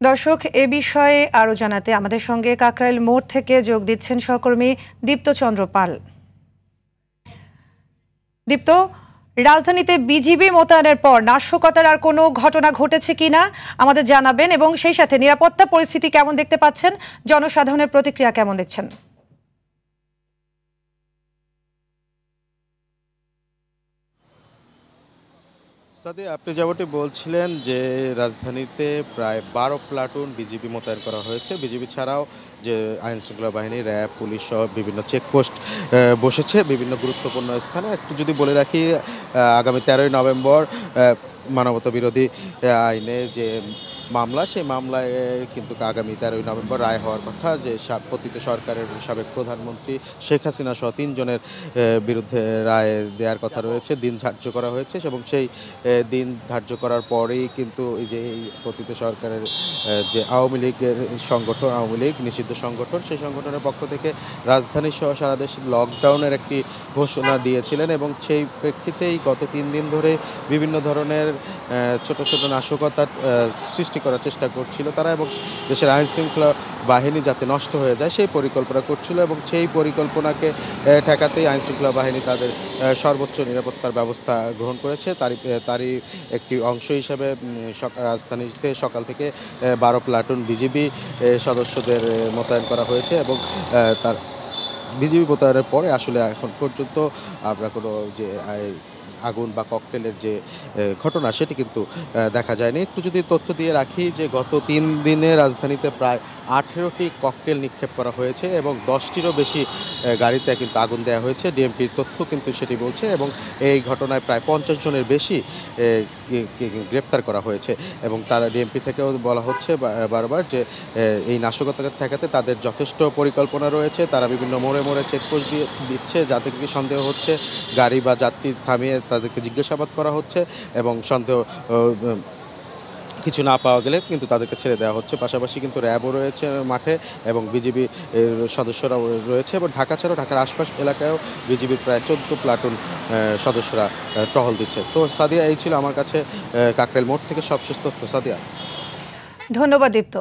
দর্শক, এ বিষয়ে আরো জানাতে আমাদের সঙ্গে কাকরাইল মোড় থেকে যোগ দিচ্ছেন সহকর্মী দীপ্ত চন্দ্র পাল। দীপ্ত, রাজধানীতে বিজিবি মোতায়েনের পর নাশকতার আর কোনো ঘটনা ঘটেছে কিনা আমাদের জানাবেন, এবং সেই সাথে নিরাপত্তা পরিস্থিতি কেমন দেখতে পাচ্ছেন, জনসাধারণের প্রতিক্রিয়া কেমন দেখছেন? সাদি, আপনি যেমনটি বলছিলেন যে রাজধানীতে প্রায় ১২ প্লাটুন বিজিবি মোতায়েন করা হয়েছে। বিজিবি ছাড়াও যে আইনশৃঙ্খলা বাহিনী, র্যাব, পুলিশ সহ বিভিন্ন চেকপোস্ট বসেছে বিভিন্ন গুরুত্বপূর্ণ স্থানে। একটু যদি বলে রাখি, আগামী ১৩ই নভেম্বর মানবতা বিরোধী আইনে যে মামলা, সেই মামলায় কিন্তু আগামী ১৩ই নভেম্বর রায় হওয়ার কথা, যে পতিত সরকারের সাবেক প্রধানমন্ত্রী শেখ হাসিনা সহ ৩ জনের বিরুদ্ধে রায় দেওয়ার কথা রয়েছে, দিন ধার্য করা হয়েছে। এবং সেই দিন ধার্য করার পরেই কিন্তু এই পতিত সরকারের যে আওয়ামী লীগের সংগঠন, আওয়ামী লীগ নিষিদ্ধ সংগঠন, সেই সংগঠনের পক্ষ থেকে রাজধানী সহ সারা দেশে লকডাউনের একটি ঘোষণা দিয়েছিলেন। এবং সেই প্রেক্ষিতেই গত ৩ দিন ধরে বিভিন্ন ধরনের ছোট ছোট নাশকতার সৃষ্টি করার চেষ্টা করছিল তারা, এবং দেশের আইনশৃঙ্খলা বাহিনী যাতে নষ্ট হয়ে যায় সেই পরিকল্পনা করছিল। এবং সেই পরিকল্পনাকে ঠেকাতেই আইনশৃঙ্খলা বাহিনী তাদের সর্বোচ্চ নিরাপত্তার ব্যবস্থা গ্রহণ করেছে। তারই একটি অংশ হিসেবে রাজধানীতে সকাল থেকে ১২ প্লাটুন বিজিবি সদস্যদের মোতায়েন করা হয়েছে। এবং তার বিজিবি মোতায়েনের পরে আসলে এখন পর্যন্ত আমরা কোনো যে আগুন বা ককটেলের যে ঘটনা সেটি কিন্তু দেখা যায়নি। একটু যদি তথ্য দিয়ে রাখি, যে গত ৩ দিনে রাজধানীতে প্রায় ১৮টি ককটেল নিক্ষেপ করা হয়েছে এবং 10টিরও বেশি গাড়িতে কিন্তু আগুন দেওয়া হয়েছে। ডিএমপির তথ্য কিন্তু সেটি বলছে। এবং এই ঘটনায় প্রায় ৫০ জনের বেশি গ্রেপ্তার করা হয়েছে। এবং তারা ডিএমপি থেকেও বলা হচ্ছে বারবার যে এই নাশকতাকে ঠেকাতে তাদের যথেষ্ট পরিকল্পনা রয়েছে। তারা বিভিন্ন মোড়ে মোড়ে চেকপোস্ট দিচ্ছে, যাদেরকে সন্দেহ হচ্ছে গাড়ি বা যাত্রী থামিয়ে তাদেরকে জিজ্ঞাসাবাদ করা হচ্ছে, এবং সন্দেহ কিছু না পাওয়া গেলে কিন্তু তাদেরকে ছেড়ে দেওয়া হচ্ছে। পাশাপাশি কিন্তু র্যাবও রয়েছে মাঠে, এবং বিজিবি সদস্যরাও রয়েছে। এবং ঢাকা ছাড়াও ঢাকার আশপাশ এলাকায়ও বিজিবির প্রায় ১৪ প্লাটুন সদস্যরা টহল দিচ্ছে। তো সাদিয়া, এই ছিল আমার কাছে কাকরাইল মোড় থেকে সবশেষ তথ্য। সাদিয়া, ধন্যবাদ দীপ্ত।